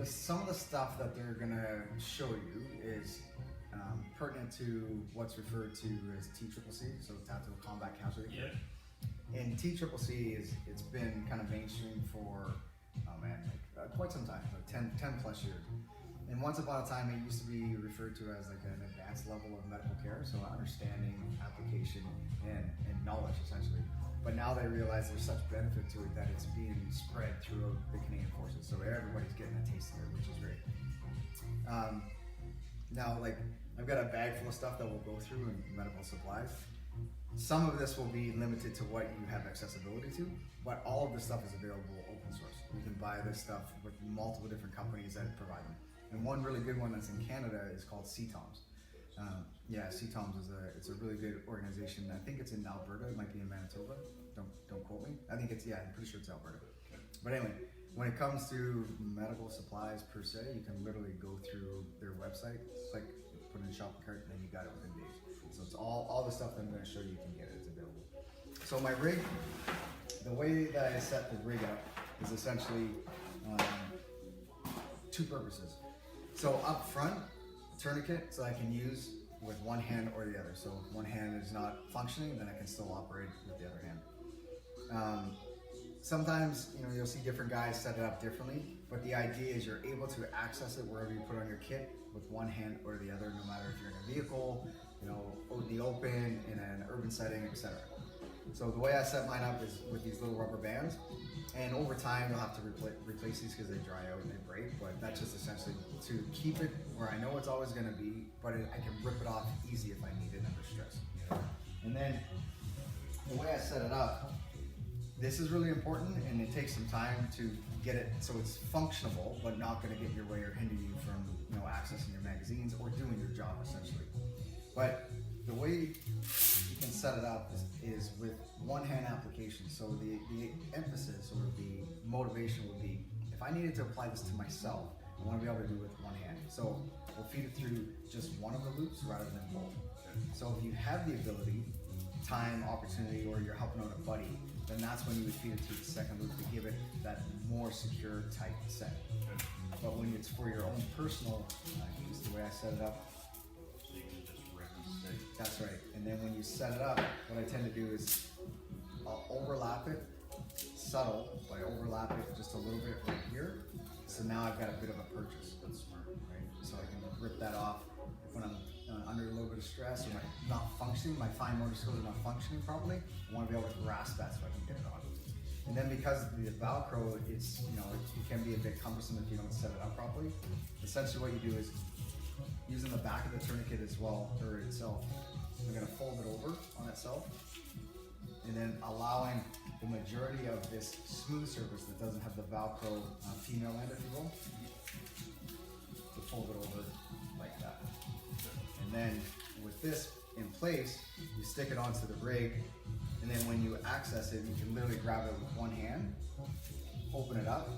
some of the stuff that they're gonna show you is pertinent to what's referred to as TCCC, so Tactical Combat Casualty Care. And TCCC it's been kind of mainstream for quite some time, like 10 plus years. And once upon a time, it used to be referred to as like an advanced level of medical care, so understanding, application, and knowledge essentially. But now they realize there's such benefit to it that it's being spread through the Canadian Forces, so everybody's getting a taste of it, which is great. Now, like, I've got a bag full of stuff that we'll go through in medical supplies. Some of this will be limited to what you have accessibility to, but all of this stuff is available open source. You can buy this stuff with multiple different companies that provide them. And one really good one that's in Canada is called CTOMS. CTOMS is a really good organization. I think it's in Alberta. It might be in Manitoba. Don't quote me. I think I'm pretty sure it's Alberta. But anyway, when it comes to medical supplies per se, you can literally go through their website, click, put in a shopping cart, and then you got it within days. So it's all the stuff that I'm going to show you can get it. It's available. So my rig, the way that I set the rig up is essentially two purposes. So up front, tourniquet, so I can use with one hand or the other. So if one hand is not functioning, then I can still operate with the other hand. Sometimes you'll see different guys set it up differently, but the idea is you're able to access it wherever you put on your kit with one hand or the other, no matter if you're in a vehicle, the open, in an urban setting, etc. So the way I set mine up is with these little rubber bands, and over time you'll have to replace these because they dry out and they break, but that's just essentially to keep it where I know it's always going to be, but I can rip it off easy if I need it under stress. And then the way I set it up, this is really important, and it takes some time to get it so it's functional, but not going to get in your way or hinder you from accessing your magazines or doing your job essentially. But the way you can set it up is with one hand application. So the emphasis or the motivation would be, if I needed to apply this to myself, I want to be able to do it with one hand. So we'll feed it through just one of the loops rather than both. So if you have the ability, time, opportunity, or you're helping out a buddy, then that's when you would feed it through the second loop to give it that more secure, tight set. But when it's for your own personal use, the way I set it up, that's right. And then when you set it up, what I tend to do is I'll overlap it, subtle, but I overlap it just a little bit right here. So now I've got a bit of a purchase. That's smart, right? So I can rip that off when I'm under a little bit of stress or not functioning, my fine motor skills are not functioning properly. I want to be able to grasp that so I can get it on. And then because the Velcro, it can be a bit cumbersome if you don't set it up properly. Essentially what you do is, using the back of the tourniquet as well, or itself, I'm going to fold it over on itself, and then allowing the majority of this smooth surface that doesn't have the Velcro female end, if you will, to fold it over like that. And then with this in place, you stick it onto the rig, and then when you access it, you can literally grab it with one hand, open it up,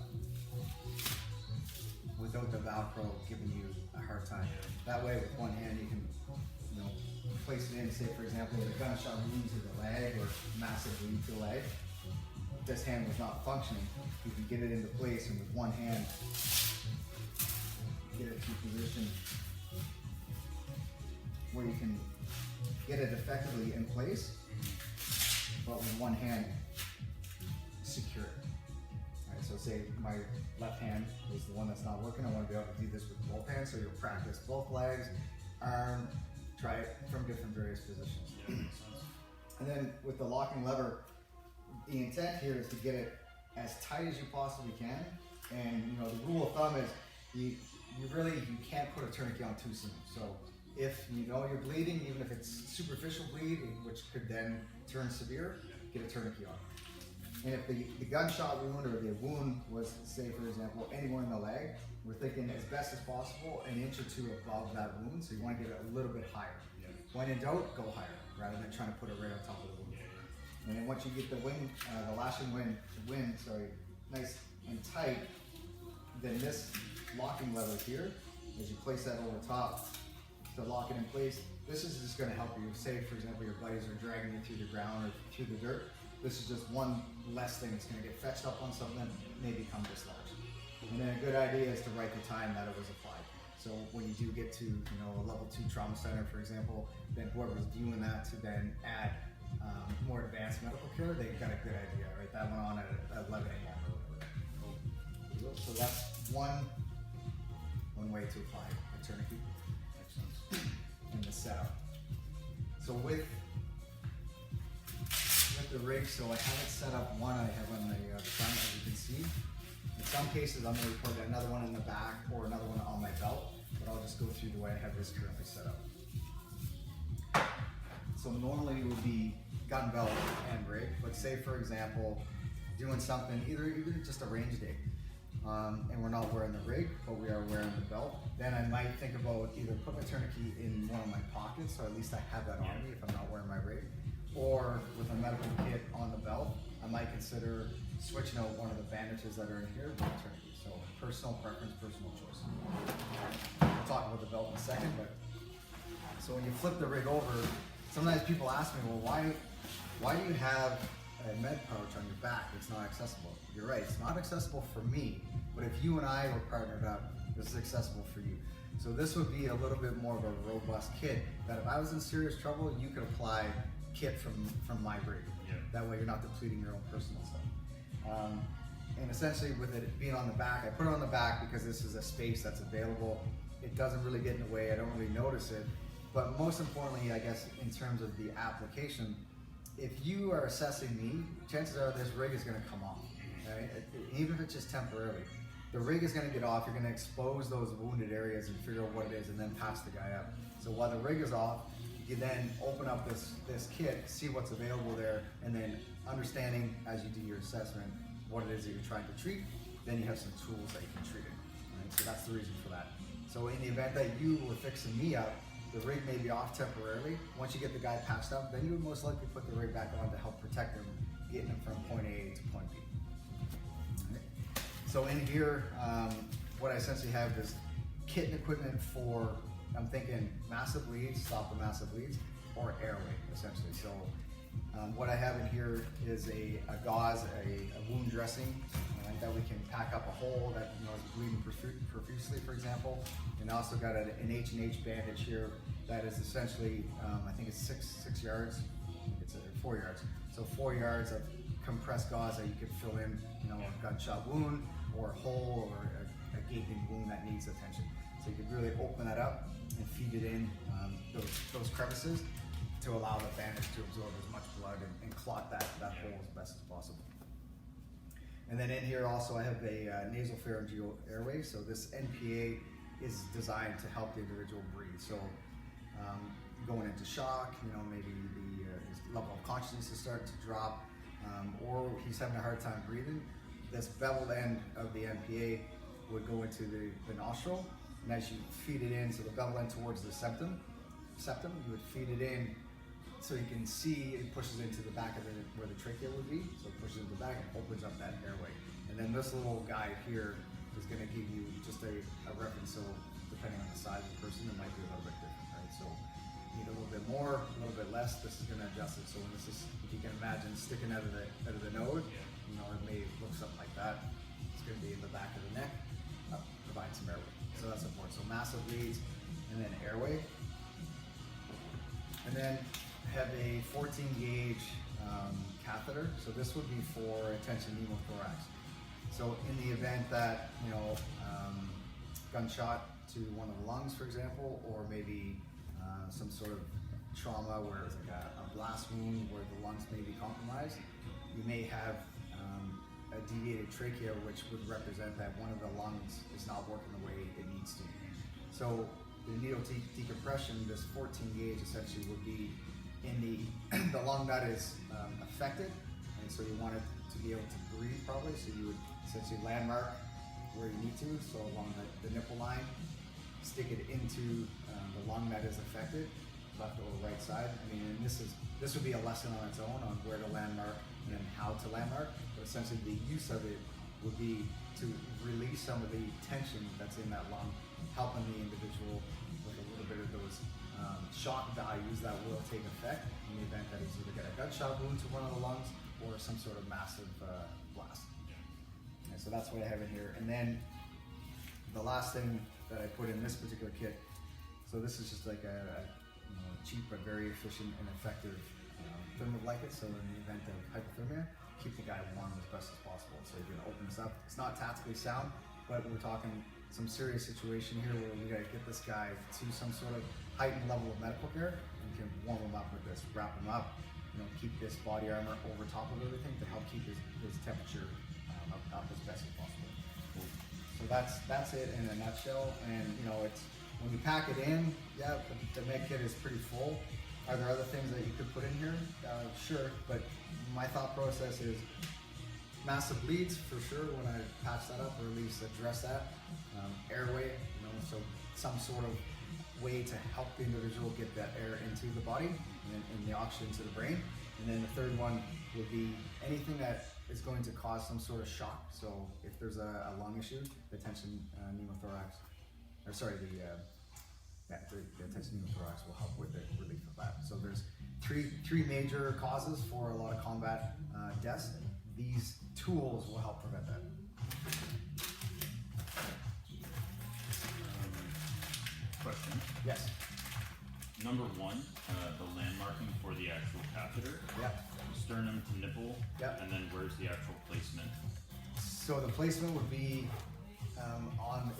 without the Velcro giving you a hard time. That way, with one hand, you can place it in, say for example, with a gunshot wound to the leg or massive bleed to the leg. If this hand was not functioning, you can get it into place, and with one hand, get it to position where you can get it effectively in place, but with one hand, secure it. Alright, so say my left hand is the one that's not working, I want to be able to do this with both hands, so you'll practice both legs, arm, try it from different various positions. And then with the locking lever, the intent here is to get it as tight as you possibly can, and the rule of thumb is you can't put a tourniquet on too soon. So if you're bleeding, even if it's superficial bleed, which could then turn severe, get a tourniquet on. And if the gunshot wound or the wound was, say for example, anywhere in the leg, we're thinking as best as possible an inch or two above that wound, so you want to get it a little bit higher. When in doubt, go higher, rather than trying to put it right on top of the wound. And then once you get the lashing wind, nice and tight, then this locking lever here, as you place that over top to lock it in place, this is just going to help you. Say for example, your buddies are dragging you through the ground or through the dirt. This is just one less thing that's going to get fetched up on something that may become dislodged. And then a good idea is to write the time that it was applied. So when you do get to a level 2 trauma center, for example, then whoever's viewing that to then add more advanced medical care, they've got a good idea, right? That went on at 11 a.m. or whatever. So that's one way to apply a tourniquet in the setup. So with the rig, so I have it set up, one I have on the front, as you can see. In some cases I'm going to put another one in the back or another one on my belt, but I'll just go through the way I have this currently set up. So normally it would be gun belt and rig, but say for example, doing something, either just a range day, and we're not wearing the rig, but we are wearing the belt, then I might think about either put my tourniquet in one of my pockets, so at least I have that on me if I'm not wearing my rig, or with a medical kit on the belt, I might consider switching out one of the bandages that are in here with a tourniquet. So personal preference, personal choice. We'll talk about the belt in a second, but so when you flip the rig over, sometimes people ask me, well, why do you have a med pouch on your back that's not accessible? You're right, it's not accessible for me, but if you and I were partnered up, this is accessible for you. So this would be a little bit more of a robust kit that if I was in serious trouble, you could apply kit from my rig. Yeah. That way you're not depleting your own personal stuff. And essentially with it being on the back, I put it on the back because this is a space that's available. It doesn't really get in the way, I don't really notice it. But most importantly, I guess, in terms of the application, if you are assessing me, chances are this rig is gonna come off, right? Even if it's just temporarily. The rig is gonna get off, you're gonna expose those wounded areas and figure out what it is and then pass the guy out. So while the rig is off, you then open up this kit, see what's available there, and then understanding as you do your assessment what it is that you're trying to treat, then you have some tools that you can treat it. Right? So that's the reason for that. So in the event that you were fixing me up, the rig may be off temporarily. Once you get the guy passed out, then you would most likely put the rig back on to help protect him, getting him from point A to point B. Right? So in here, what I essentially have is kit and equipment for, I'm thinking massive bleeds, stop the massive bleeds, or airway, essentially. So what I have in here is a gauze, a wound dressing, that we can pack up a hole that is bleeding profusely, for example. And also got an H&H bandage here that is essentially, I think it's six yards, it's 4 yards. So 4 yards of compressed gauze that you could fill in, a gunshot wound or a hole or a gaping wound that needs attention. So you could really open that up and feed it in those crevices to allow the bandage to absorb as much blood and clot that hole as best as possible. And then in here also I have a nasopharyngeal airway. So this NPA is designed to help the individual breathe. So going into shock, maybe his level of consciousness is starting to drop, or he's having a hard time breathing. This beveled end of the NPA would go into the nostril, and as you feed it in, so the beveled end towards the septum, you would feed it in so you can see it pushes into the back of where the trachea would be. So it pushes into the back and opens up that airway. And then this little guy here is going to give you just a reference. So depending on the size of the person, it might be a little bit different, right? So you need a little bit more, a little bit less. This is going to adjust it. So when this is, if you can imagine, sticking out of the node, it may look something like that. It's going to be in the back of the neck, provide some airway. So that's important. So massive leads, and then airway, and then have a 14 gauge catheter. So this would be for attention pneumothorax. So in the event that, gunshot to one of the lungs, for example, or maybe some sort of trauma where it's like a blast wound where the lungs may be compromised, you may have a deviated trachea, which would represent that one of the lungs is not working the way it needs to. So the needle decompression, this 14 gauge essentially would be in the lung that is affected, and so you want it to be able to breathe properly, so you would essentially landmark where you need to, so along the nipple line, stick it into the lung that is affected, left or right side. I mean, and this would be a lesson on its own on where to landmark and then how to landmark, but essentially the use of it would be to release some of the tension that's in that lung, helping the individual with a little bit of those shock values that will take effect in the event that he's either got a gunshot wound to one of the lungs or some sort of massive blast. And so that's what I have in here. And then the last thing that I put in this particular kit, so this is just like a cheap but very efficient and effective thermal blanket. So in the event of hypothermia, keep the guy warm as best as possible. So you're gonna open this up. It's not tactically sound, but we're talking some serious situation here where we gotta get this guy to some sort of heightened level of medical care. We can warm him up with this, wrap him up, keep this body armor over top of everything to help keep his temperature up as best as possible. So that's it in a nutshell. And it's when you pack it in, yeah, the med kit is pretty full. Are there other things that you could put in here? Sure, but my thought process is massive bleeds for sure when I patch that up, or at least address that. Airway, so some sort of way to help the individual get that air into the body and the oxygen to the brain. And then the third one would be anything that is going to cause some sort of shock. So if there's a lung issue, the tension pneumothorax, or sorry, the tension pneumothorax will help with the relief of that. So there's three major causes for a lot of combat deaths. These tools will help prevent that. Question. Yes. Number one, the landmarking for the actual catheter. Yeah. Sternum to nipple. Yeah. And then where's the actual placement? So the placement would be